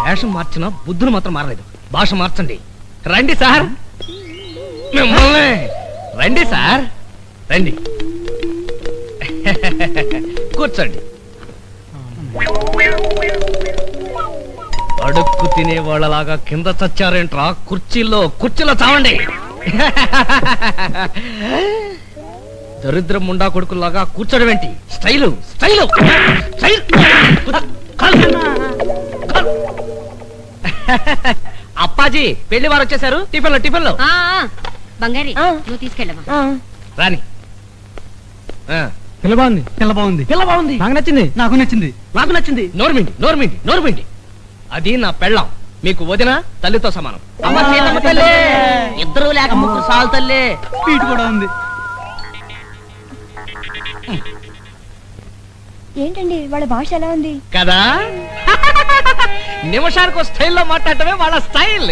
వేషం మార్చినా బుద్ధులు మాత్రం మారలేదు. భాష మార్చండి. రండి సార్, మిమ్మల్ని రండి సార్, రండి కూర్చోండి. అడుక్కు తినే వాళ్ళలాగా కింద చచ్చారేంట్రా? కుర్చీలో చావండి. దరిద్రం ముండా కొడుకులాగా కూర్చోడం ఏంటి? Style style style. అప్పాజీ పెళ్లి వారు వచ్చేసారు. టిఫిన్లో బంగారి నువ్వు తీసుకెళ్ళమా. రాని. పిల్ల బాగుంది. నాకు నచ్చింది. నోర్మిండి. అది నా పెళ్ళాం. మీకు వదిన తల్లితో సమానం. ఇద్దరు లేక ముగ్గురు సాల్ తల్లి. పీటు కూడా ఉంది. ఏంటండి వాళ్ళ భాష ఎలా ఉంది కదా? నిమిషానికి స్టైల్లో మాట్లాడటమే వాళ్ళ స్టైల్.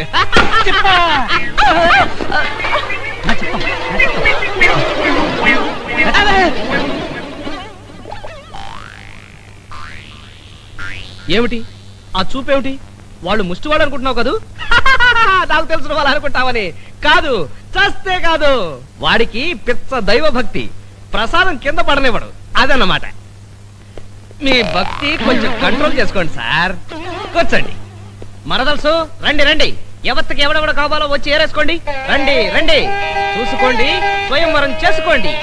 ఏమిటి ఆ చూపేమిటి? వాళ్ళు ముష్టివాడు అనుకుంటున్నావు కదూ? నాకు తెలుసు వాళ్ళు అనుకుంటావని. కాదు, చస్తే కాదు. వాడికి పిచ్చ దైవ భక్తి. ప్రసాదం కింద పడనివ్వడు. అదన్నమాట. మీ భక్తి కొంచెం కంట్రోల్ చేసుకోండి సార్. కూర్చోండి. మరదలుసు రండి. ఎవరికి ఎవడెవడ కావాలో వచ్చి ఏరేసుకోండి. రండి. చూసుకోండి, స్వయంవరం చేసుకోండి.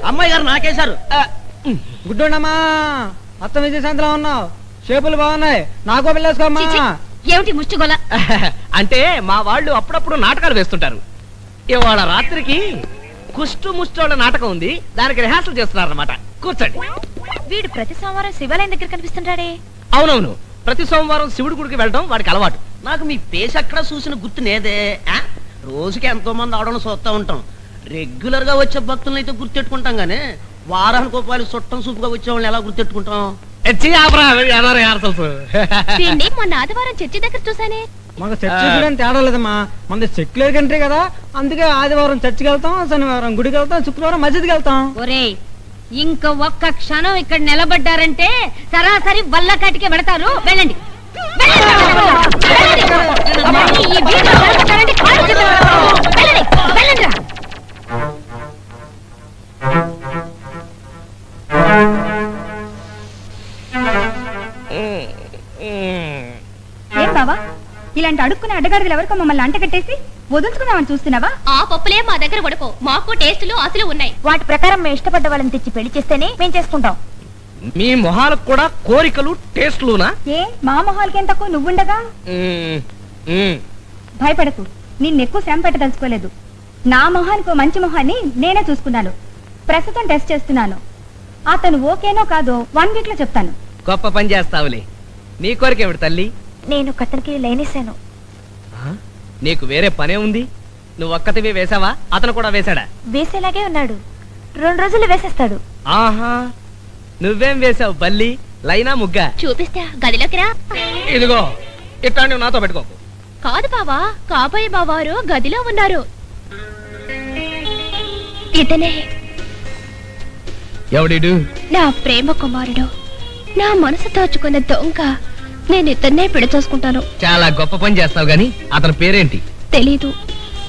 అమ్మాయి గారు నాకేశారు. గుడ్డోండమ్మా, అత్త విజయశాంతిలో ఉన్నావు. షేపులు బాగున్నాయి. నాకో పిల్లేసుకోమ్మా. ఏమిటి ముష్టిగొల? అంటే మా వాళ్ళు అప్పుడప్పుడు నాటకాలు వేస్తుంటారు. ఇవాళ రాత్రికి కుష్టు ముష్టోళ్ళ నాటకం ఉంది. దానికి రిహార్సల్ చేస్తున్నారన్నమాట. కూర్చోండి. వీడు ప్రతి సోమవారం శివాలయం దగ్గర కనిపిస్తుంటాడే. అవునవును, ప్రతి సోమవారం శివుడి గుడికి వెళ్ళడం వాడికి అలవాటు. నాకు మీ పేస్ ఎక్కడ చూసిన గుర్తు నేదే. రోజుకి ఎంతో మంది ఆడడం చూస్తూ ఉంటాం. రెగ్యులర్ గా వచ్చే భక్తులను అయితే గుర్తెట్టుకుంటాం గానీ వారానికి రూపాయలు చుట్టం సూపుగా వచ్చే వాళ్ళని ఎలా గుర్తెట్టుకుంటాం? మొన్న ఆదివారం చర్చి దగ్గర చూసానే. మాకు చర్చి చూడని తేడా లేదమ్మా. మన సెక్యులర్ కంట్రీ కదా, అందుకే ఆదివారం చర్చికి వెళ్తాం, శనివారం గుడికి వెళ్తాం, శుక్రవారం మస్జిద్కి వెళ్తాం. ఒరే, ఇంక ఒక్క క్షణం ఇక్కడ నిలబడ్డారంటే సరాసరి వల్లకాటికే పెడతారు. వెళ్ళండి. ఏం బావా, ఇలాంటి అడుక్కునే అడ్డగాడిదలు ఎవరికో మమ్మల్ని అంట కట్టేసి వదులుచుకుందామని చూస్తున్నావా? ఆ పప్పులే మా దగ్గర పడుకో. మాకు టేస్టులు అసలు ఉన్నాయి. వాటి ప్రకారం మేము ఇష్టపడ్డ వాళ్ళని తెచ్చి పెళ్లి చేస్తేనే మేము చేసుకుంటాం. మీ మొహాలకు కూడా కోరికలు టేస్ట్లునా? ఏ మా మొహాలకేం తక్కువ నువ్వుండగా? భయపడకు, నిన్నెక్కువ శ్రమ పెట్టదలుచుకోలేదు. నా మొహానికి మంచి మొహాన్ని నేనే చూసుకున్నాను. ప్రస్తుతం టెస్ట్ చేస్తున్నాను. అతను ఓకేనో కాదో 1 వీక్ లో చెప్తాను. గొప్ప పని చేస్తావులే. నీ కోరికేమిటి తల్లి? నేను కతనికి లేనేశాను. నీకు వేరే పనే ఉంది? నువ్వు ఒక్కతివి వేసావా? అతను కూడా వేశాడా? వేసేలాగే ఉన్నాడు. 2 రోజులు వేసేస్తాడు. ఆహా, నువ్వేం వేసావు బల్లి? లైనా ముగ్గా? చూపిస్తా, గదిలోకి రా. ఇదిగో, ఇట్లా నువ్వు నాతో పెట్టుకోకు. కాదు బావా, కాబోయే బావారు గదిలో ఉన్నారు. ఇతనే ఎవడిడు? నా ప్రేమ కుమారుడు, నా మనసు దోచుకున్న దొంగ. నేను ఇతన్నే పెళ్లి చేసుకుంటాను. చాలా గొప్ప పని చేస్తావు గాని అతని పేరేంటి? తెలీదు.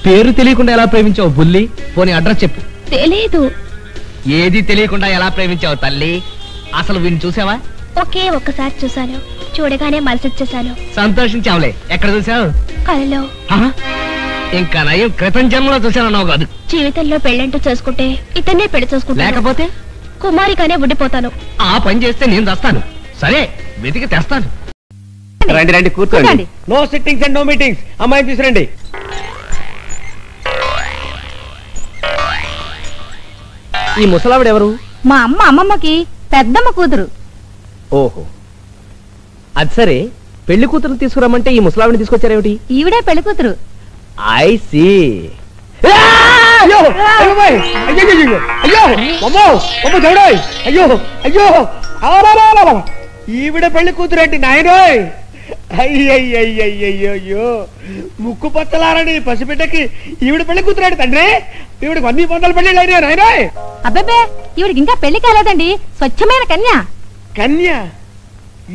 పేరు తెలియకుండా ఎలా ప్రేమించావు బుల్లి? పోనీ అడ్రస్ చెప్పు. తెలీదు. ఏది తెలియకుండా ఎలా ప్రేమించావు తల్లి? అసలు వీడిని చూసావా? ఒకే ఒక్కసారి చూశాను. చూడగానే మనసొచ్చేసాను. సంతోషించావులే. ఎక్కడ చూసావు? కలలో. ఇంకా నయం క్రితం జన్మలో చూసానన్నావు కాదు. జీవితంలో పెళ్ళంటూ చేసుకుంటే ఇతన్నే పెళ్లి చేసుకుంటా. లేకపోతే కుమారిగానే ఉండిపోతాను. ఆ పని చేస్తే నేను వస్తాను. సరే, వెతికి తెస్తాను. రండి, కూర్చోండి. No sittings and no meetings. అమ్మాయిని తీసుకురండి. ఈ ముసలావిడ ఎవరు? మా అమ్మమ్మకి పెద్దమ్మ కూతురు. ఓహో, అది సరే. పెళ్లి కూతురు తీసుకురమ్మంటే ఈ ముసలావిడిని తీసుకొచ్చారేమిటి? ఈవిడే పెళ్లి కూతురు. I see. అయ్యో ఈవిడ పెళ్లి కూతురేంటి నాయనోయ్? అయ్యయ్యయ్యయ్యో ముక్కు పచ్చలారని పసిబిడ్డకి ఈవిడ పెళ్లి కూతురాడు తండ్రి. ఈవిడికి 100 పెళ్లి అయినా నాయనా. అబ్బబ్బే ఈవిడికి ఇంకా పెళ్లి కాలేదండి, స్వచ్ఛమైన కన్య. కన్య?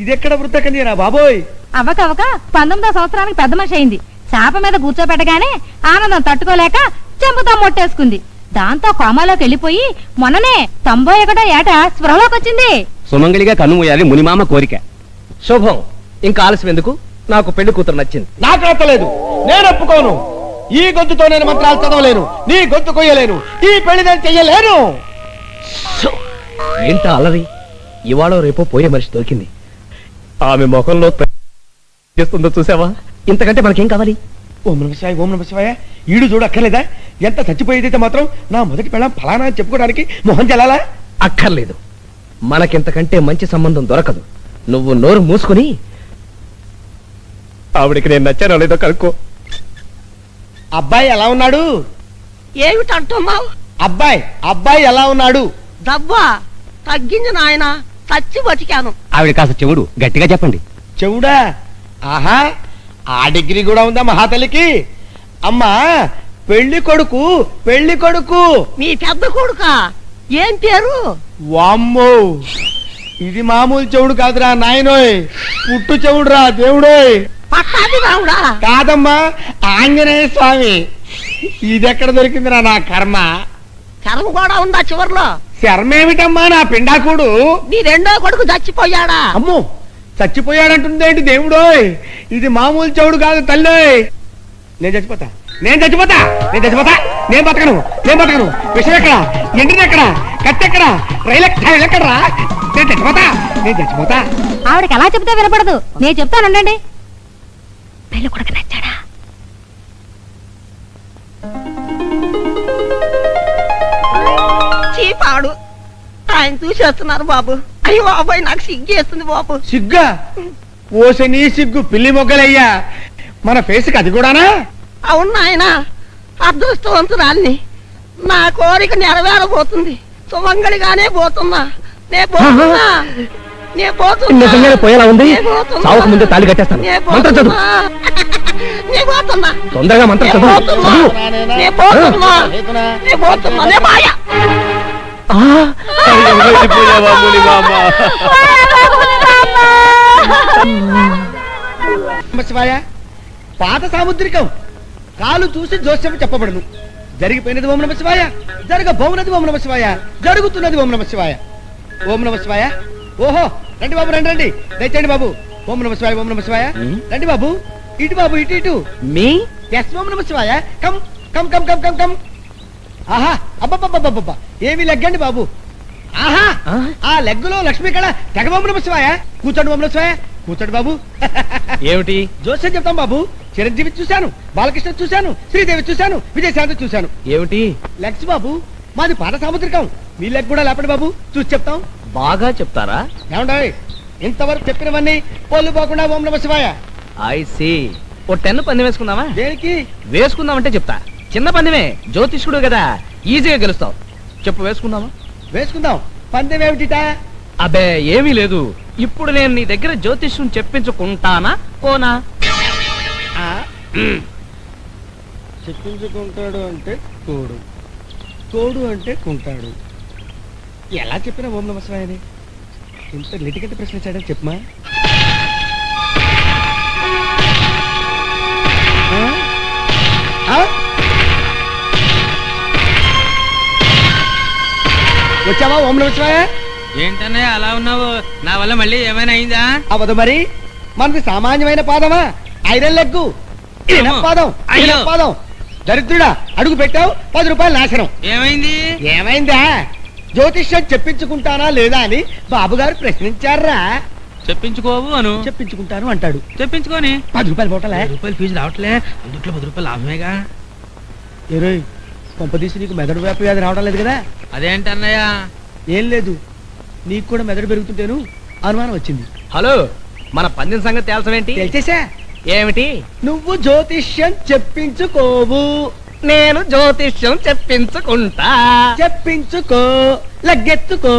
ఇదెక్కడ వృత్త కన్యరా బాబోయ్? అవ్వకవ్వక 19వ సంవత్సరానికి పెద్ద మనిషి అయింది. చాప మీద కూర్చోబెట్టగానే ఆనందం తట్టుకోలేక చెంపుతా మొట్టేసుకుంది. దాంతో కోమాలోకి వెళ్ళిపోయి మొన్ననే 91వ ఏట స్పృహలోకి వచ్చింది. సుమంగళిగా కన్నుమూయాలి మునిమామ కోరిక. శుభం, ఇంకా ఆలస్యం ఎందుకు? నాకు పెళ్లి కూతురు నచ్చింది. నాకు నచ్చలేదు, నేను ఒప్పుకోను. ఈ గొంతుతో నేను మంత్రాలు చదవలేను, నీ గొంతు కొయ్యలేను, ఈ పెళ్లి నేను చెయ్యలేను. ఏంటా అలరి? ఇవాళ రేపో పోయే మనిషి దొరికింది. ఆమె ముఖంలో చేస్తుందో చూసావా? ఇంతకంటే మనకేం కావాలి? ఓం నమ శివాయ, ఓం నమ శివాయ. ఈడు చూడక్కర్లేదా? ఎంత చచ్చిపోయేదైతే మాత్రం నా మొదటి పెళ్ళం ఫలానా అని చెప్పుకోవడానికి మొహం చెల్లాలా? అక్కర్లేదు, మనకింతకంటే మంచి సంబంధం దొరకదు. నువ్వు నోరు మూసుకుని ఆవిడికి నేను నచ్చానో లేదో కనుక్కో. అబ్బాయి ఎలా ఉన్నాడు? ఏమిటంటున్నావు? అబ్బాయి ఎలా ఉన్నాడు? దవ్వా తగ్గింది నాయన, చచ్చి బతికాను. ఆవిడ కాస్త చెవుడు, గట్టిగా చెప్పండి. చెవుడా? ఆహా, ఆ డిగ్రీ కూడా ఉందా మహాతల్లికి? అమ్మా, పెళ్లి కొడుకు. మీ పెద్ద కొడుక ఏం పేరు? వామ్మో, ఇది మామూలు చెవుడు కాదురా నాయనోయ్, పుట్టు చెవుడురా దేవుడోయ్. పట్టాది రావుడా? కాదమ్మా, ఆంజనేయ స్వామి. ఇదెక్కడ దొరికిందిరా నా కర్మ? కర్మ కూడా ఉందా చివర్లో? శర్మేమిటమ్మా నా పిండాకుడు? నీ రెండో కొడుకు చచ్చిపోయాడా? అమ్మో, చచ్చిపోయాడంటుందేంటి దేవుడోయ్? ఇది మామూలు చెవుడు కాదు తల్లోయ్. నేను చచ్చిపోతా. నేను బతకను. విషయం ఎక్కడ? ఎండినెక్కడ? కత్తెక్కడ? రైలెక్కడరా? నేను చచ్చిపోతా. ఆవిడకి అలా చెప్తే వినపడదు, నేను చెప్తానండి. పెళ్లి కొడుకు నచ్చాడా? చీపాడు ఆయన చూసేస్తున్నారు బాబు. అయ్యో బాబాయ్, నాకు సిగ్గేస్తుంది బాబు. సిగ్గా? ఓసే నీ సిగ్గు పిల్లి మొగ్గలయ్యా. మన ఫేస్కి అది కూడానా? అవును నాయన, అదృష్టవంతురాల్ని. నా కోరిక నెరవేరబోతుంది. సుమంగళిగానే పోతున్నా. నిజంగానే పోయేలా ఉంది. సావుకు ముందే తాళి కట్టేస్తాను. మంత్రం చదువు. తొందరగా మంత్రం చదువు. శివాయ, పాత సాముద్రికం కాలు చూసి జోస్యం చెప్పబడును. జరిగిపోయినది ఓం నమ శివాయ, జరగబోనది ఓం నమ శివాయ, జరుగుతున్నది ఓం నమ శివాయ. ఓం నమ శివాయ. ఓహో, రండి బాబు, రండి, దయచేయండి బాబు. ఓం నమ శివాయ. రండి బాబు, ఇటు. మీ ఎస్, ఓం నమ శివాయ. కమ్. ఆహా, అబ్బబ్బబ్బబ్బబ్బ, ఏమి లెగ్గండి బాబు. ఆహా, ఆ లెగ్గులో లక్ష్మీ కళ. తెగ ఓం నమ శివాయ. కూర్చోండి ఓం నమ శివాయ. కూర్చోండి బాబు. ఏమిటి? జోస్యం చెప్తాం బాబు. చిరంజీవి చూశాను, బాలకృష్ణ చూశాను, శ్రీదేవి చూశాను, విజయశాంతి చూశాను. ఏమిటి? లెగ్స్ బాబు, మాది పాత సాముద్రికం. మీ లెగ్ కూడా లేపండి బాబు, చూసి చెప్తాం. బాగా చెప్తారా? ఏమంటాయి? ఇంతవరకు చెప్పినవన్నీ పోలు పోకుండా ఓం నమ శివాయ. I see. ఓ 10 పందెం వేసుకుందామా? దేనికి? వేసుకుందామంటే చెప్తా. చిన్న పందెమే, జ్యోతిష్కుడు కదా, ఈజీగా గెలుస్తావు. చెప్పు, వేసుకుందామా? వేసుకుందాం. పందెం ఏమిటిటా? అబ్బే ఏమీ లేదు. ఇప్పుడు నేను నీ దగ్గర జ్యోతిష్యం చెప్పించుకుంటానా కోనా? చెప్పించుకుంటాడు అంటే కోడు అంటే కుంటాడు. ఎలా చెప్పినా ఓం నమ శివాయ అని ఇంత లిటికెట్ ప్రశ్న చేయడం చెప్పమా. వచ్చావా ఓం నమ శివాయ? ఏంటనే అలా ఉన్నావు? నా వల్ల మళ్ళీ ఏమైనా అయిందా? అవదు మరి, మనది సామాన్యమైన పాదమా? ఐరన్ లెగ్గు, పాదం. దరిద్రుడా, అడుగు పెట్టావు, 10 రూపాయలు నాశనం. ఏమైందా? జ్యోతిష్యం చెప్పించుకుంటానా లేదా అని బాబుగారు ప్రశ్నించారా? చెప్పించుకోవు అను. చెప్పించుకుంటాను అంటాడు. చెప్పించుకోని 10 రూపాయలు పోటలే. 10 రూపాయలు ఫీజు రావట్లే, అందుట్లో 10 రూపాయలు లాభమేగా. ఏరోయ్, కొంపదీసి నీకు మెదడు వ్యాధి రావడం లేదు కదా? అదేంటన్నయ్య? ఏం లేదు, నీకు కూడా మెదడు పెరుగుతుంటేను అనుమానం వచ్చింది. హలో, మన పందెం సంగతి తేల్చవేంటి? తెలిసేసా? ఏమిటి? నువ్వు జ్యోతిష్యం చెప్పించుకోవు, నేను జ్యోతిష్యం చెప్పించుకుంటా. చెప్పించుకో, లగ్గెత్తుకో.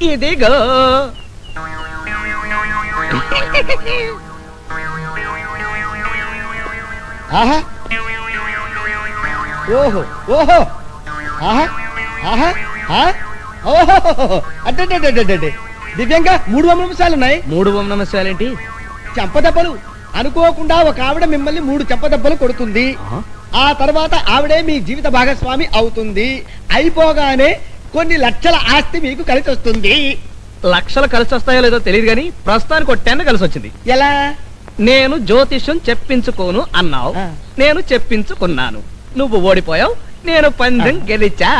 ఇదిగో ఆహా ఓహో ఓహో ఆహా ఆహా ఆ? ఓహో అంటే దివ్యంగా 3 ఓం నమః శివాయాలు ఉన్నాయి. 3 ఓం నమః శివాయాలేంటి? చెంపదెబ్బలు. అనుకోకుండా ఒక ఆవిడ మిమ్మల్ని 3 చెంపదెబ్బలు కొడుతుంది. ఆ తర్వాత ఆవిడే మీ జీవిత భాగస్వామి అవుతుంది. అయిపోగానే కొన్ని లక్షల ఆస్తి మీకు కలిసి వస్తుంది. లక్షలు కలిసి వస్తాయో లేదో తెలియదు కానీ ప్రస్తుతానికి ఒక 10 కలిసి వచ్చింది. ఎలా? నేను జ్యోతిష్యం చెప్పించుకోను అన్నావు, నేను చెప్పించుకున్నాను. నువ్వు ఓడిపోయావు, నేను పందెం గెలిచా.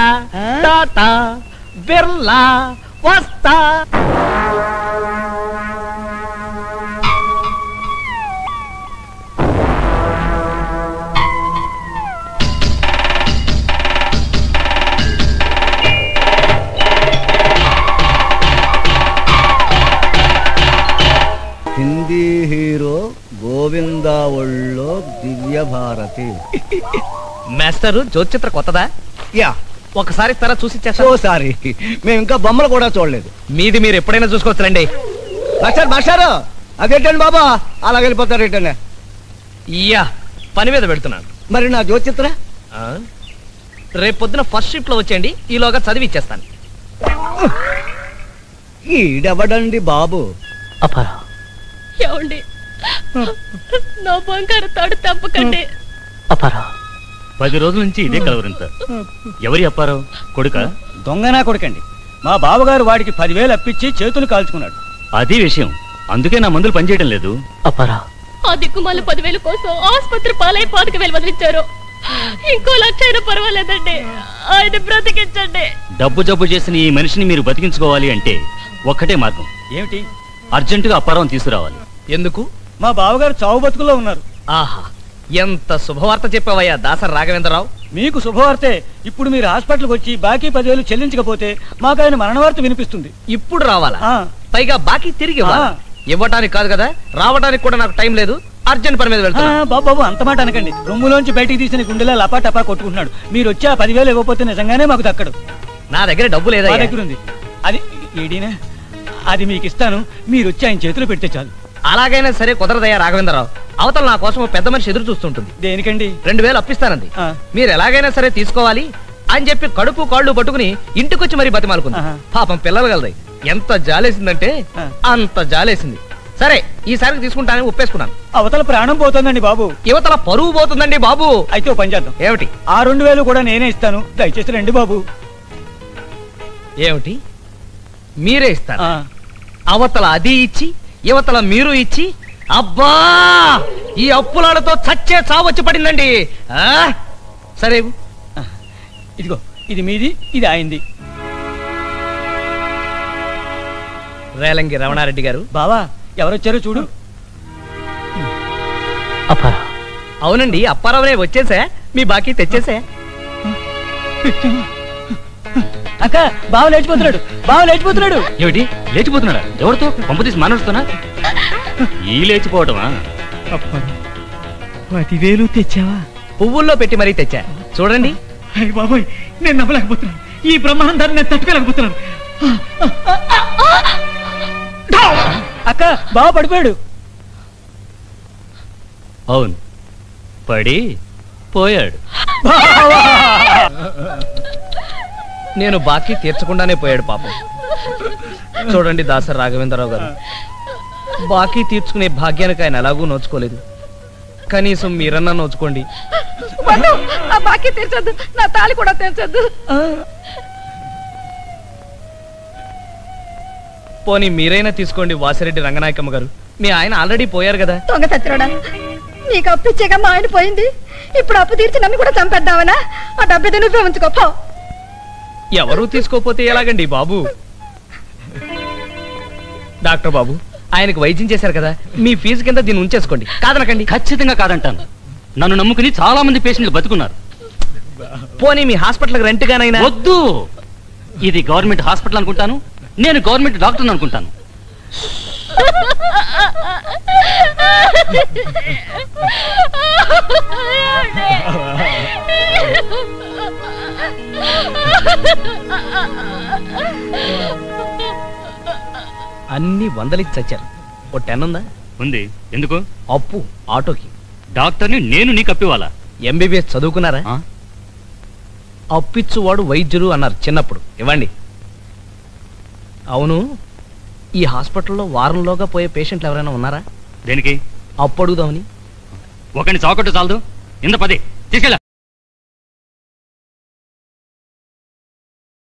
టాటా బిర్లా వస్తా. హిందీ హీరో గోవిందా ఒళ్ళో దివ్య భారతి. మాస్టర్ జ్యోతిచిత్ర కొత్తదా? యా, ఒకసారి తర చూసి సారీ, మేము ఇంకా బొమ్మలు కూడా చూడలేదు. మీది మీరు ఎప్పుడైనా చూసుకోవచ్చులండి. మాస్టారు అదేంటండి బాబా అలా వెళ్ళిపోతారు ఏంటనే? ఇయ్యా పని మీద పెడుతున్నాను. మరి నా జ్యోతిచిత్ర రేపు పొద్దున ఫస్ట్ షిఫ్ట్ లో వచ్చేయండి, ఈలోగా చదివి ఇచ్చేస్తాను. ఈడెవడండి బాబు? అపారా ఏమండి, నా బంగారు తాడు తప్పకండి. అపారా 10 రోజుల నుంచి ఇదే కలవరింత. ఎవరి అప్పారావు కొడుక? దొంగనా కొడుకండి. మా బావగారు వాడికి 10,000 అప్పించి చేతులు కాల్చుకున్నాడు. అది విషయం, అందుకే నా మందులు పనిచేయటం లేదు. అపారా ఆ దిక్కుమాల 10,000 కోసం ఆసుపత్రి పాలై 5,000 వదిలించారు. ఇంకో 1,00,000 అయినా పర్వాలేదండి, ఆయన బ్రతికించండి. డబ్బు జబ్బు చేసిన ఈ మనిషిని మీరు బతికించుకోవాలి అంటే ఒక్కటే మార్గం. ఏమిటి? అర్జెంటుగా అప్పారావు తీసుకురావాలి. ఎందుకు? మా బావగారు చావు బతుకుల్లో ఉన్నారు. ఆహా, ఎంత శుభవార్త చెప్పావయ్యా దాసరి రాఘవేంద్రరావు. మీకు శుభవార్తే. ఇప్పుడు మీరు హాస్పిటల్కి వచ్చి బాకీ 10,000 చెల్లించకపోతే మాకు ఆయన మరణ వార్త వినిపిస్తుంది. ఇప్పుడు రావాలా? ఆ. పైగా బాకీ తిరిగి ఇవ్వాలా? ఇవ్వటానికి కాదు కదా, రావడానికి కూడా నాకు టైం లేదు, అర్జెంట్ పని మీద వెళ్తున్నా. బాబు అంత మాట అనకండి. రొమ్ములోంచి బయటికి తీసిన గుండెలా లపా టపా కొట్టుకుంటున్నాడు. మీరు వచ్చి ఆ 10,000 ఇవ్వకపోతే నిజంగానే మాకు దక్కడు. నా దగ్గర డబ్బు లేదా? మా దగ్గర ఉంది. అది ఏడీనా, అది మీకు ఇస్తాను. మీరు వచ్చి ఆయన చేతిలో పెడితే చాలు. అలాగైనా సరే కుదరదయ్యా రాఘవేంద్రరావు. అవతల నా కోసం పెద్ద మనిషి ఎదురు చూస్తుంటుంది. దేనికండి? 2,000 అప్పిస్తానంది. మీరు ఎలాగైనా సరే తీసుకోవాలి అని చెప్పి కడుపు కాళ్ళు పట్టుకుని ఇంటికొచ్చి మరీ బతిమాలుకుంది. పాపం పిల్లలు గలదై ఎంత జాలేసిందంటే అంత జాలేసింది. సరే ఈసారికి తీసుకుంటానని ఒప్పేసుకున్నాను. అవతల ప్రాణం పోతుందండి బాబు. యువతల పరువు పోతుందండి బాబు. అయితే ఓ పని చేద్దాం. ఏమిటి? ఆ 2,000 కూడా నేనే ఇస్తాను. దయచేసి రండి బాబు. ఏమిటి? మీరే ఇస్తారు? అవతల అది ఇచ్చి యువతల మీరు ఇచ్చి, అబ్బా ఈ అప్పులాలతో చచ్చే చావచ్చి పడిందండి. సరే ఇదిగో, ఇది మీది, ఇది ఆయనది. రేలంగి రమణారెడ్డి గారు. బావా ఎవరొచ్చారో చూడు. అవునండి, అప్పారావునే వచ్చేసా, మీ బాకీ తెచ్చేసా. అక్క బావ లేచిపోతున్నాడు, బావ లేచిపోతున్నాడు. ఏమిటి లేచిపోతున్నాడా? ఎవరితో? పంపతీసి మానవుడుతోనా? ఈ లేచిపోవటమా? 10,000 తెచ్చావా? పువ్వుల్లో పెట్టి మరీ తెచ్చా, చూడండి. అయ్య బాబోయ్, నేను నమ్మలేకపోతున్నాను. ఈ బ్రహ్మాండాన్ని నేను తట్టుకోలేకపోతున్నాను. అక్క బావ పడిపోయాడు. అవును, పడి పోయాడు. నేను బాకీ తీర్చకుండానే పోయాడు పాపం. చూడండి దాసరి రాఘవేంద్రరావు గారు, బాకీ తీర్చుకునే భాగ్యానికి ఆయన ఎలాగూ నోచుకోలేదు. కనీసం మీరన్నా నోచుకోండి. నా బాకీ తీర్చొద్దు, నా తాళి కూడా తీర్చొద్దు. పోనీ మీరైనా తీసుకోండి వాసిరెడ్డి రంగనాయకమ్మ గారు, మీ ఆయన ఆల్రెడీ పోయారు కదా. దొంగ సత్రుడా, నీకు అప్పు ఇచ్చాక మా ఆయన పోయింది. ఇప్పుడు అప్పు తీర్చి నన్ను కూడా చంపేద్దామనా? ఆ డబ్బు నువ్వే ఉంచుకోపో. ఎవరూ తీసుకోపోతే ఎలాగండి బాబు? డాక్టర్ బాబు, ఆయనకు వైద్యం చేశారు కదా, మీ ఫీజు కింద దీన్ని ఉంచేసుకోండి. కాదనకండి. ఖచ్చితంగా కాదంటాను. నన్ను నమ్ముకుని చాలా మంది పేషెంట్లు బతుకున్నారు. పోనీ మీ హాస్పిటల్కి రెంట్ గానైనా? వద్దు, ఇది గవర్నమెంట్ హాస్పిటల్ అనుకుంటాను, నేను గవర్నమెంట్ డాక్టర్ అనుకుంటాను. అన్ని 100 ఇచ్చి చచ్చారు. ఓ 10 ఉందా? ఉంది. ఎందుకు? అప్పు ఆటోకి. డాక్టర్ని నేను నీకు అప్పివాలా? ఎంబీబీఎస్ చదువుకున్నారా? అప్పిచ్చువాడు వైద్యుడు అన్నారు చిన్నప్పుడు. ఇవ్వండి. అవును, ఈ హాస్పిటల్లో వారంలోగా పోయే పేషెంట్లు ఎవరైనా ఉన్నారా? దేనికి? అప్పు అడుగుదామని. ఒకరిని చౌకట్టు చాలదు, ఇంత 10 తీసుకెళ్ళ.